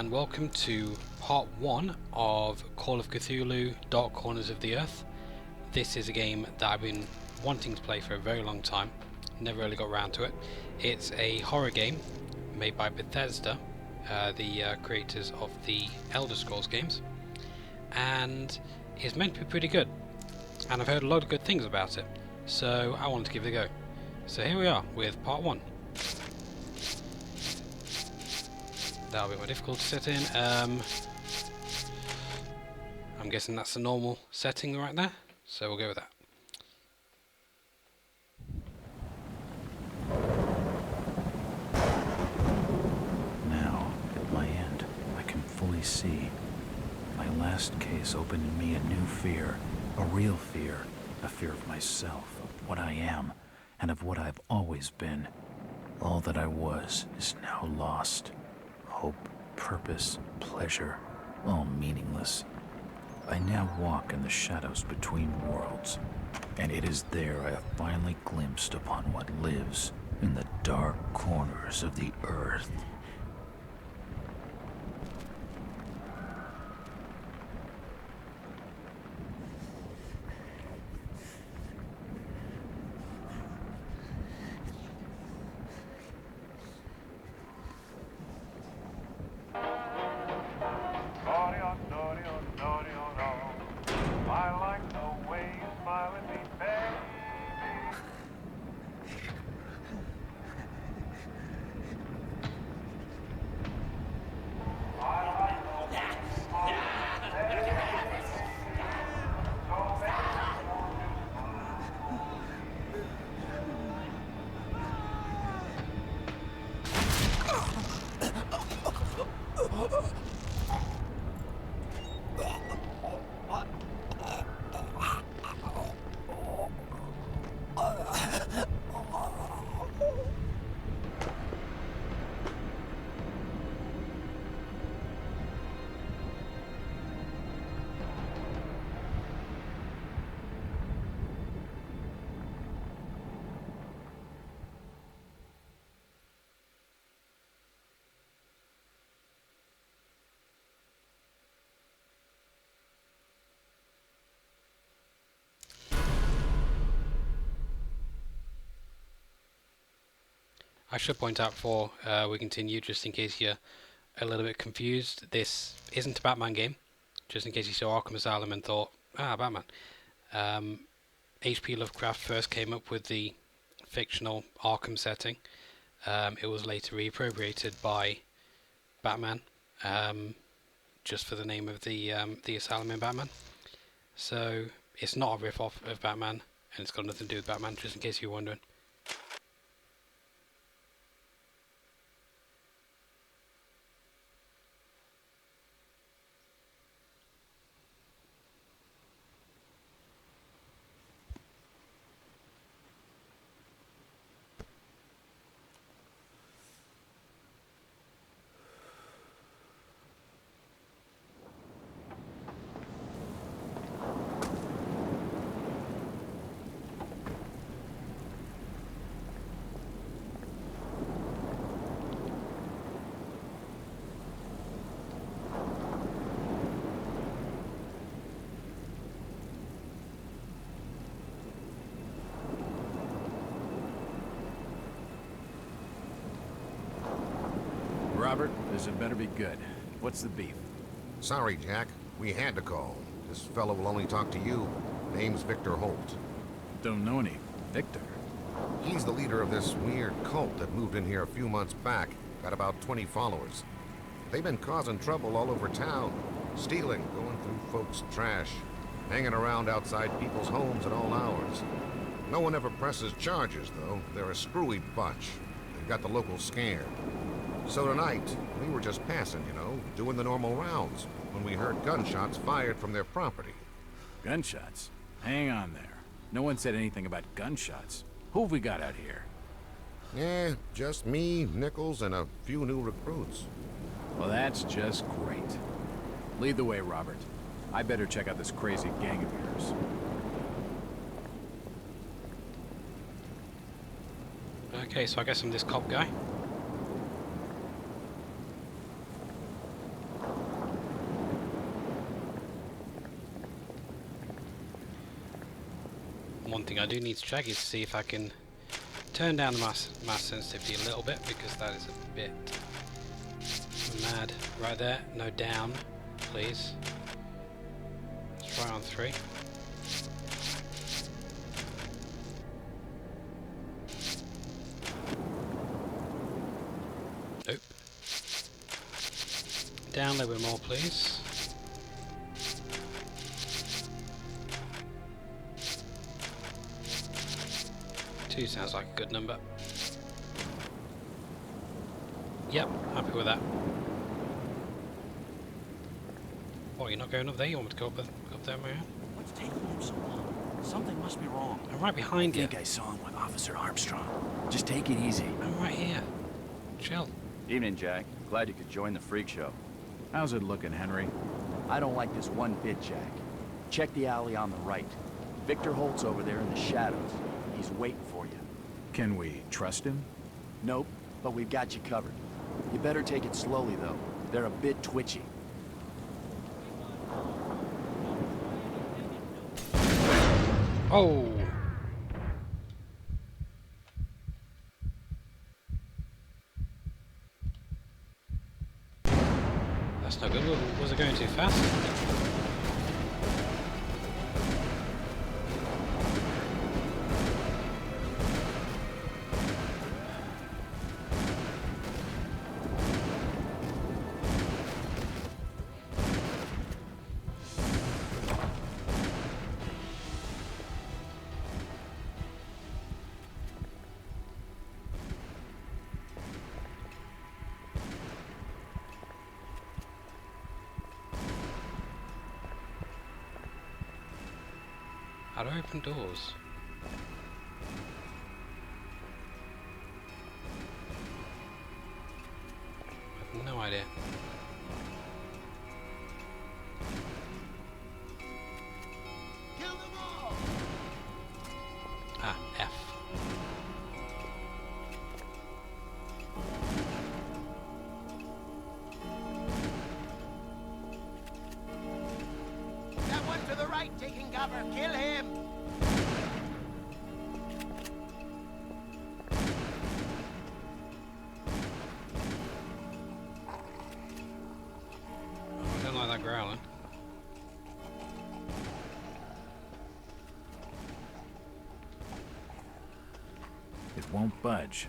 and welcome to part 1 of Call of Cthulhu Dark Corners of the Earth. This is a game that I've been wanting to play for a very long time, never really got around to it. It's a horror game made by Bethesda, the creators of the Elder Scrolls games, and it's meant to be pretty good, and I've heard a lot of good things about it, so I wanted to give it a go. So here we are with part 1. That'll be more difficult to set in. I'm guessing that's the normal setting right there, so we'll go with that. Now, at my end, I can fully see. My last case opened in me a new fear, a real fear, a fear of myself, of what I am, and of what I've always been. All that I was is now lost. Hope, purpose, pleasure, all meaningless. I now walk in the shadows between worlds, and it is there I have finally glimpsed upon what lives in the dark corners of the earth. I should point out before we continue, just in case you're a little bit confused, this isn't a Batman game, just in case you saw Arkham Asylum and thought, Batman. H.P. Lovecraft first came up with the fictional Arkham setting. It was later reappropriated by Batman, just for the name of the asylum in Batman. So it's not a rip-off of Batman, and it's got nothing to do with Batman, just in case you're wondering. Robert, this had better be good. What's the beef? Sorry, Jack. We had to call. This fellow will only talk to you. Name's Victor Holt. Don't know any Victor. He's the leader of this weird cult that moved in here a few months back. Got about 20 followers. They've been causing trouble all over town. Stealing, going through folks' trash, hanging around outside people's homes at all hours. No one ever presses charges, though. They're a screwy bunch. They've got the locals scared. So tonight, we were just passing, doing the normal rounds, when we heard gunshots fired from their property. Gunshots? Hang on there. No one said anything about gunshots. Who have we got out here? Just me, Nichols, and a few new recruits. Well, that's just great. Lead the way, Robert. I better check out this crazy gang of yours. Okay, so I guess I'm this cop guy. one thing I do need to check is see if I can turn down the mass sensitivity a little bit, because that is a bit mad right there. No, down, please. Let's try on 3. Nope. Down a little bit more, please. Two sounds like a good number. Yep, happy with that. Oh, you're not going up there? You want me to go up there, man? What's taking him so long? Something must be wrong. I'm right behind you. I think I saw him with Officer Armstrong. Just take it easy. I'm right here. Chill. Evening, Jack. Glad you could join the freak show. How's it looking, Henry? I don't like this one bit, Jack. Check the alley on the right. Victor Holt's over there in the shadows. He's waiting for you. Can we trust him? Nope, but we've got you covered. You better take it slowly, though. They're a bit twitchy. Oh! That's not good. Was it going too fast? How do I open doors? I have no idea. Kill them all! Ah, F. That one to the right taking cover. Kill him! I don't like that growling. It won't budge.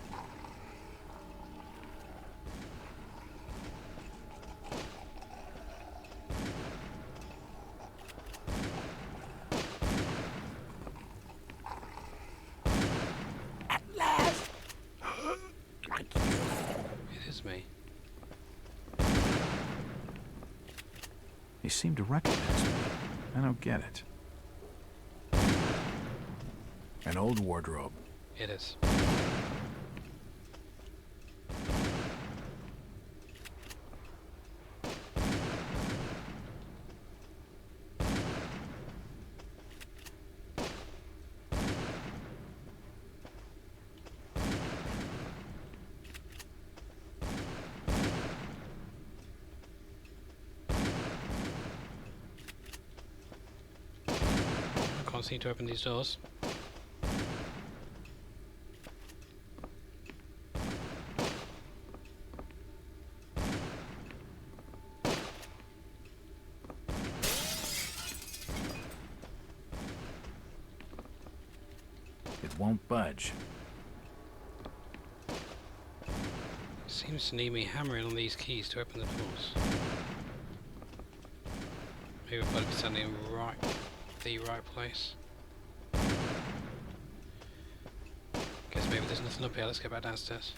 It is me. He seemed to recognize me. I don't get it. An old wardrobe. It is. I can't seem to open these doors. It won't budge. Seems to need me hammering on these keys to open the doors. Maybe I've got to be standing in the right place. Guess maybe there's nothing up here. Let's get back downstairs.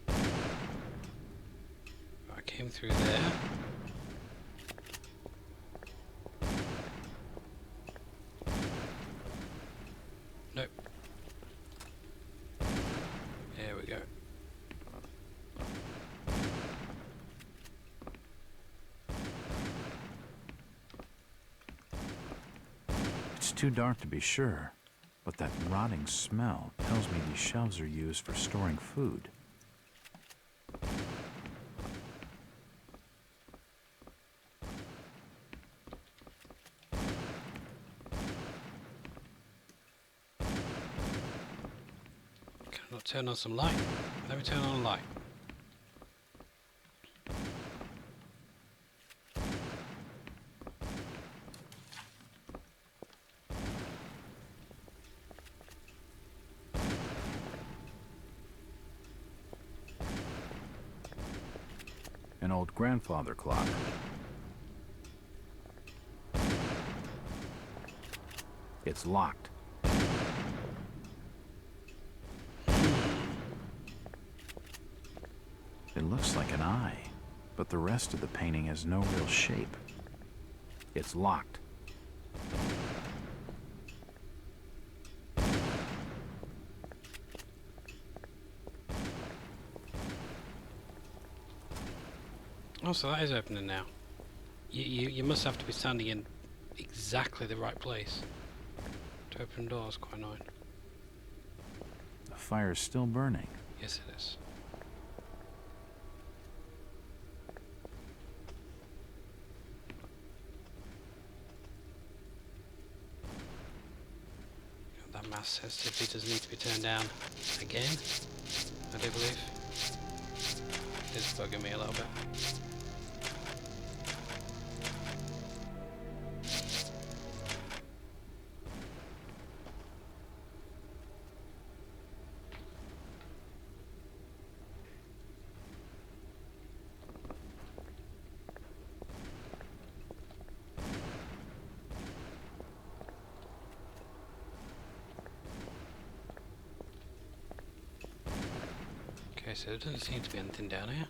I came through there. Nope. There we go. It's too dark to be sure, but that rotting smell tells me these shelves are used for storing food. I'll turn on some light. Let me turn on a light. An old grandfather clock. It's locked. It looks like an eye, but the rest of the painting has no real shape. It's locked. Oh, so that is opening now. You must have to be standing in exactly the right place to open doors. Quite annoying. The fire's still burning. Yes, it is. That mass sensitivity does need to be turned down again, I do believe. It's bugging me a little bit. Okay, so there doesn't seem to be anything down here.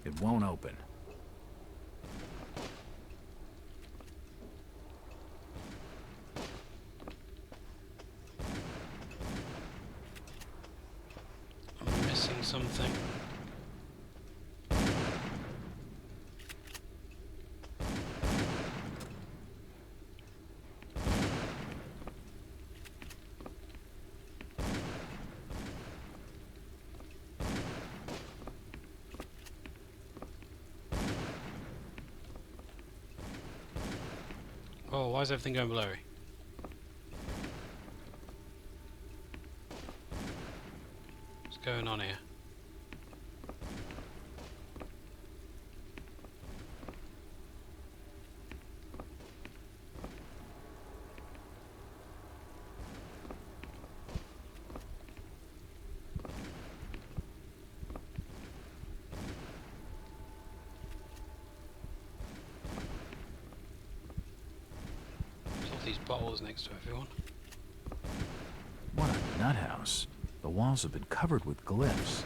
It won't open. I'm missing something. Oh, why is everything going blurry? What's going on here? These bottles next to everyone. What a nut house. The walls have been covered with glyphs.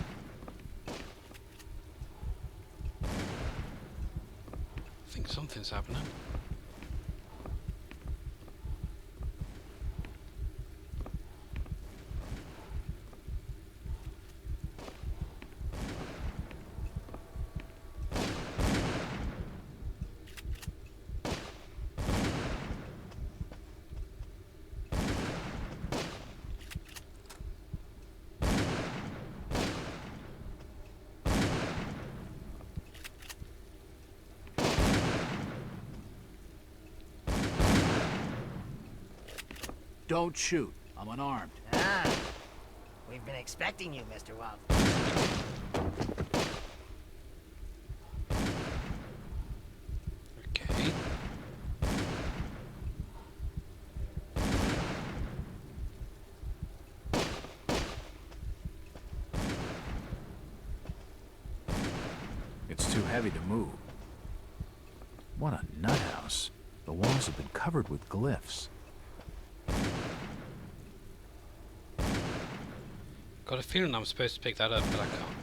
I think something's happening. Don't shoot. I'm unarmed. Ah, we've been expecting you, Mr. Wolf. Okay. It's too heavy to move. What a nut house. The walls have been covered with glyphs. Got a feeling I'm supposed to pick that up, but I can't.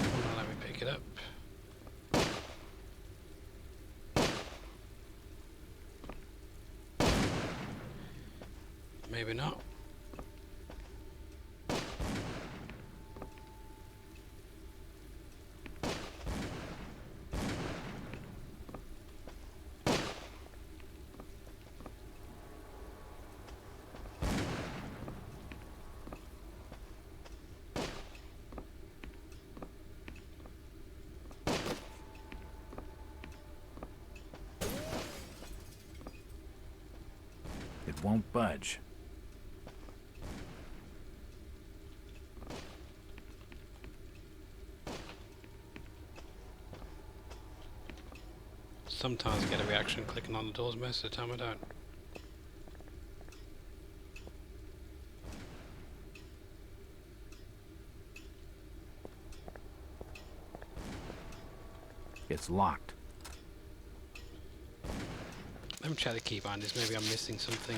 Well, let me pick it up. Maybe not. It won't budge. Sometimes I get a reaction clicking on the doors, most of the time I don't. It's locked. Let me check the key bindings, maybe I'm missing something.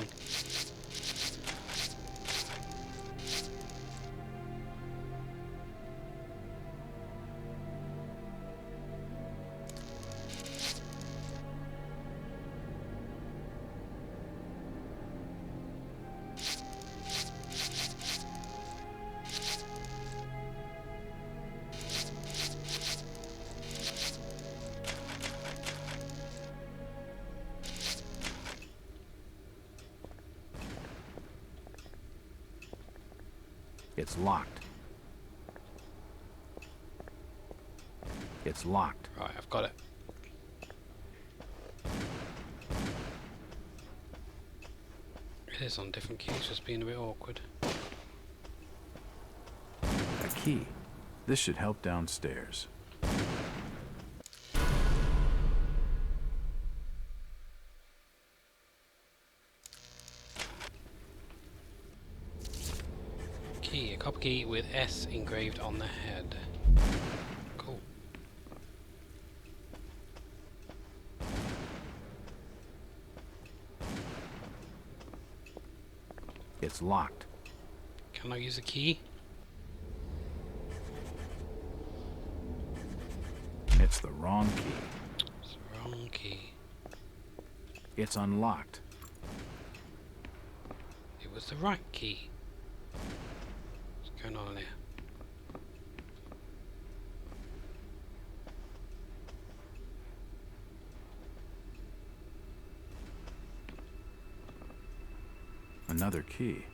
It's locked. It's locked. Right, I've got it. It is on different keys, just being a bit awkward. A key. This should help downstairs. Key, a copper key with S engraved on the head. Cool. It's locked. Can I use a key? It's the wrong key. It's the wrong key. It's unlocked. It was the right key. What's going on here? Another key.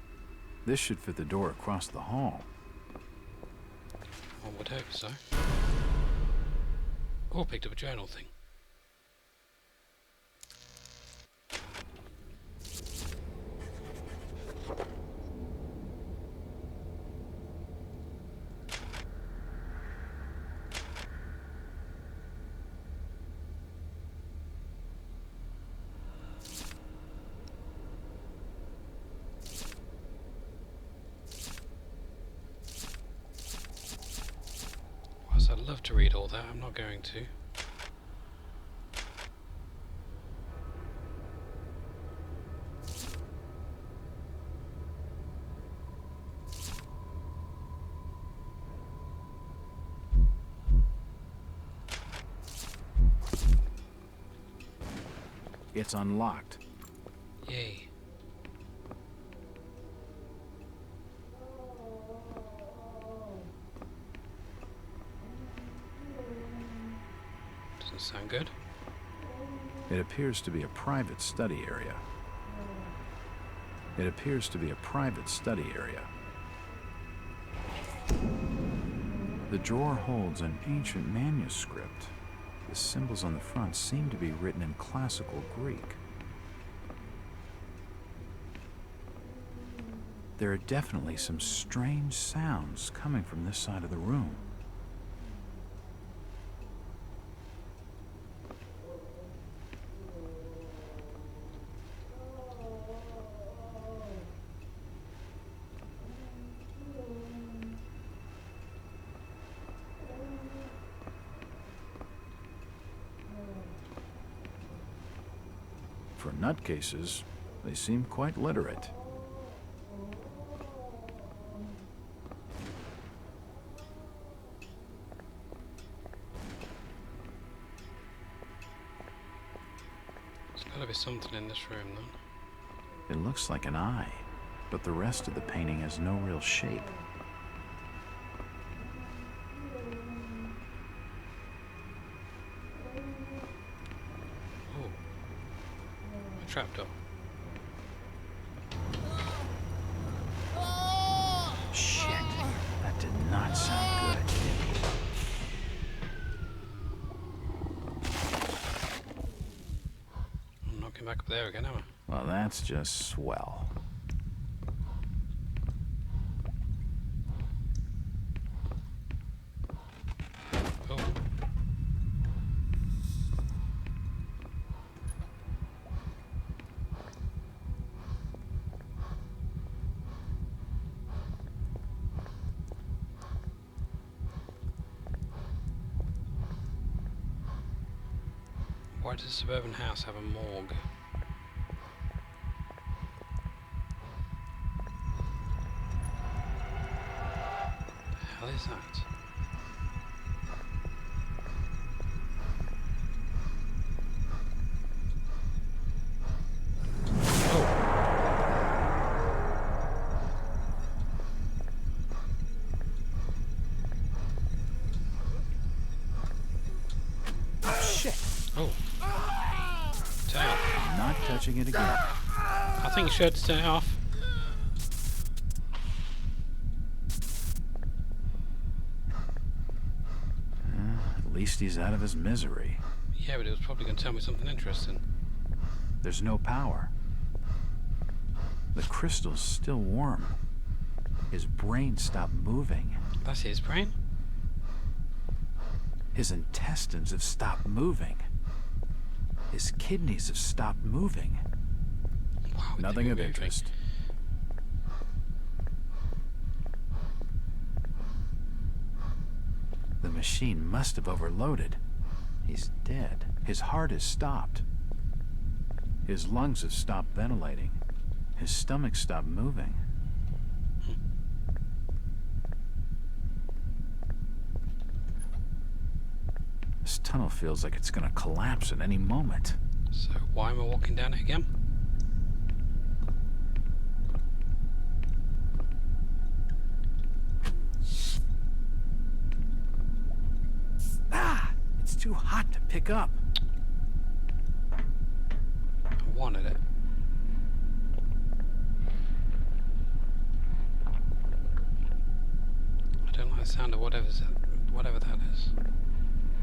This should fit the door across the hall. One would hope so. Oh, picked up a journal thing. Whilst I'd love to read all that, I'm not going to. It's unlocked. Yay. Doesn't sound good. It appears to be a private study area. It appears to be a private study area. The drawer holds an ancient manuscript. The symbols on the front seem to be written in classical Greek. There are definitely some strange sounds coming from this side of the room. For nutcases, they seem quite literate. There's gotta be something in this room then. It looks like an eye, but the rest of the painting has no real shape. Oh. A trapdoor. Shit, that did not sound good. I'm not going back up there again, am I? Well, that's just swell. Oh. Why does a suburban house have a morgue? The hell is that? Oh. Turn. Not touching it again. I think you should turn it off. At least he's out of his misery. Yeah, but it was probably going to tell me something interesting. There's no power. The crystal's still warm. His brain stopped moving. That's his brain? His intestines have stopped moving. His kidneys have stopped moving. Wow, Nothing of interest. The machine must have overloaded. He's dead. His heart has stopped. His lungs have stopped ventilating. His stomach stopped moving. This tunnel feels like it's gonna collapse at any moment. So why am I walking down it again? Ah! It's too hot to pick up. I wanted it. I don't like the sound of whatever that is.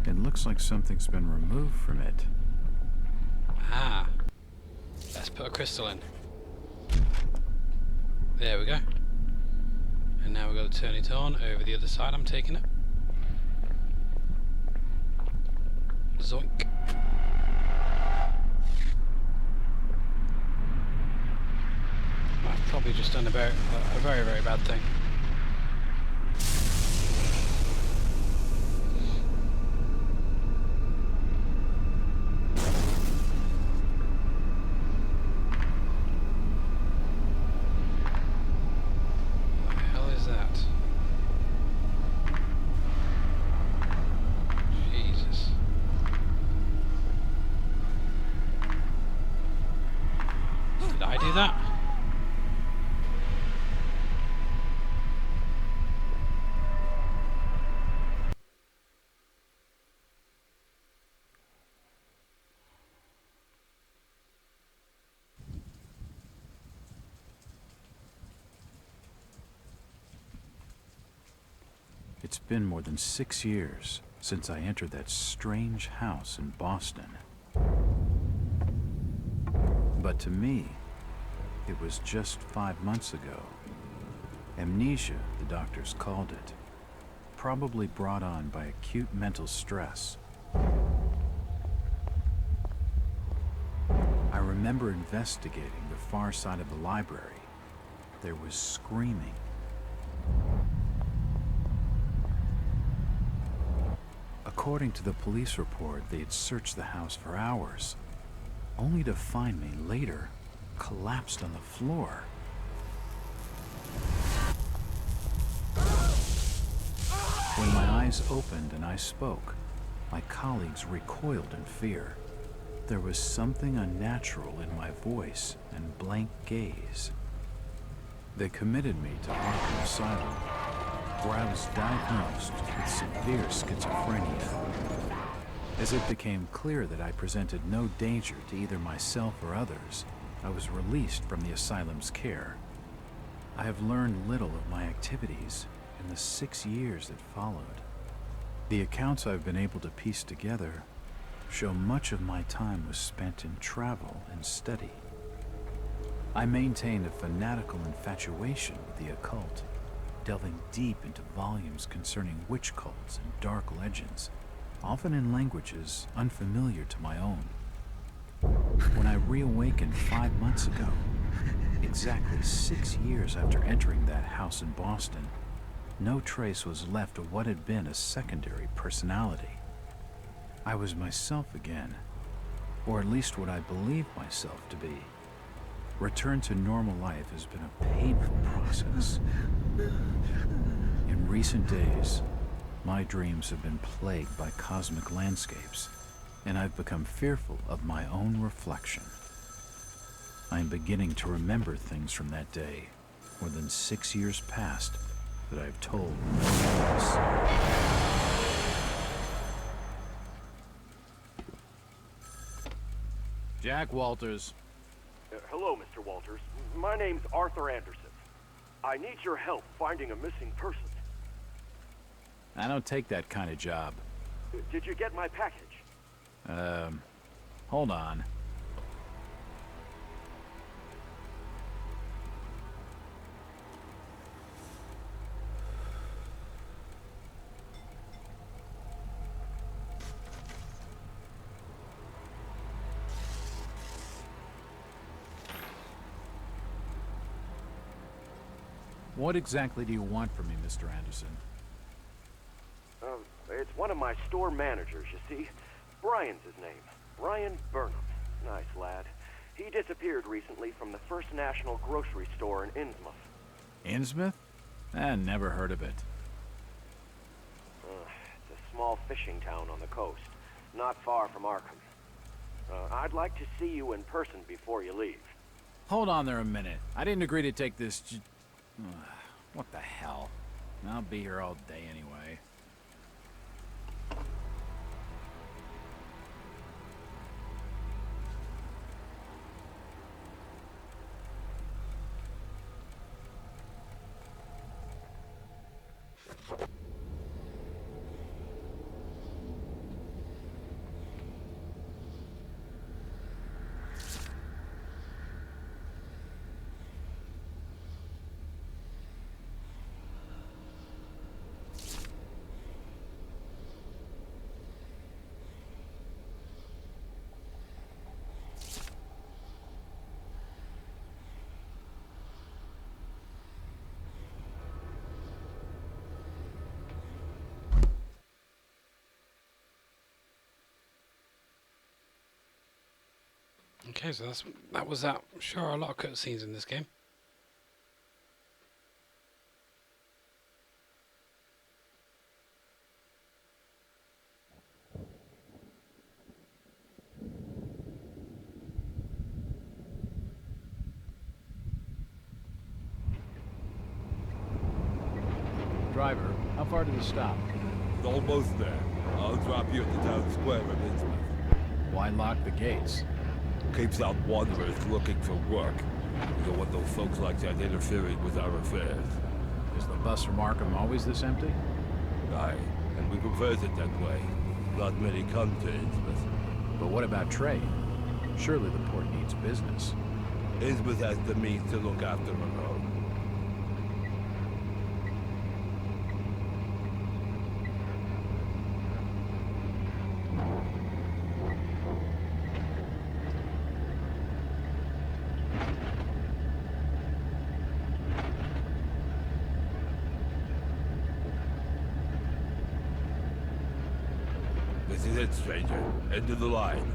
It looks like something's been removed from it. Ah. Let's put a crystal in. There we go. And now we've got to turn it on over the other side. I'm taking it. Zoink. I've probably just done a very, very bad thing. That? It's been more than 6 years since I entered that strange house in Boston. But to me, it was just 5 months ago. Amnesia, the doctors called it. Probably brought on by acute mental stress. I remember investigating the far side of the library. There was screaming. According to the police report, they had searched the house for hours, only to find me later collapsed on the floor. When my eyes opened and I spoke, my colleagues recoiled in fear. There was something unnatural in my voice and blank gaze. They committed me to Arkham Asylum, where I was diagnosed with severe schizophrenia. As it became clear that I presented no danger to either myself or others, I was released from the asylum's care. I have learned little of my activities in the 6 years that followed. The accounts I've been able to piece together show much of my time was spent in travel and study. I maintained a fanatical infatuation with the occult, delving deep into volumes concerning witch cults and dark legends, often in languages unfamiliar to my own. When I reawakened 5 months ago, exactly 6 years after entering that house in Boston, no trace was left of what had been a secondary personality. I was myself again, or at least what I believed myself to be. Return to normal life has been a painful process. In recent days, my dreams have been plagued by cosmic landscapes, and I've become fearful of my own reflection. I am beginning to remember things from that day, more than 6 years past, that I've told no one else. Jack Walters. Hello, Mr. Walters. My name's Arthur Anderson. I need your help finding a missing person. I don't take that kind of job. Did you get my package? Hold on. What exactly do you want from me, Mr. Anderson? It's one of my store managers, you see. Brian's his name. Brian Burnham. Nice lad. He disappeared recently from the First National grocery store in Innsmouth. Innsmouth? Never heard of it. It's a small fishing town on the coast, not far from Arkham. I'd like to see you in person before you leave. Hold on there a minute. I didn't agree to take this what the hell? I'll be here all day anyway. Okay, so that was that. Sure, a lot of cutscenes in this game. Driver, how far to the stop? It's almost there. I'll drop you at the town square of Innsmouth. Why lock the gates? Keeps out wanderers looking for work. We don't want those folks like that interfering with our affairs. Is the bus from Arkham always this empty? Aye, and we prefers it that way. Not many come to Innsmouth. But what about trade? Surely the port needs business. Innsmouth has the means to look after her own. This is it, stranger. End of the line.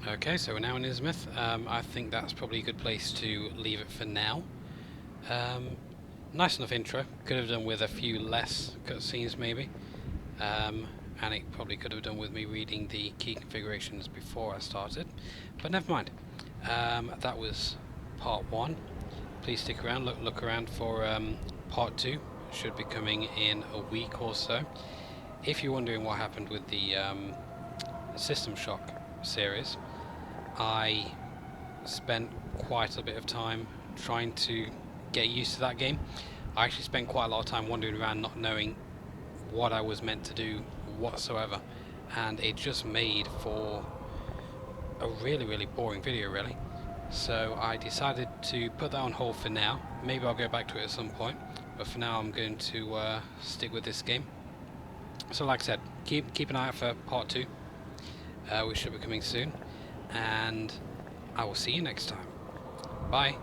Okay, so we're now in Innsmouth. I think that's probably a good place to leave it for now. Nice enough intro. Could have done with a few less cutscenes maybe. And it probably could have done with me reading the key configurations before I started. But never mind. That was part 1. Please stick around, look around for part 2. Should be coming in a week or so. if you're wondering what happened with the System Shock series, I spent quite a bit of time trying to get used to that game. I actually spent quite a lot of time wandering around not knowing what I was meant to do whatsoever, and it just made for a really boring video really. So I decided to put that on hold for now. Maybe I'll go back to it at some point, but for now I'm going to stick with this game. So like I said, keep an eye out for part 2, which should be coming soon, and I will see you next time. Bye.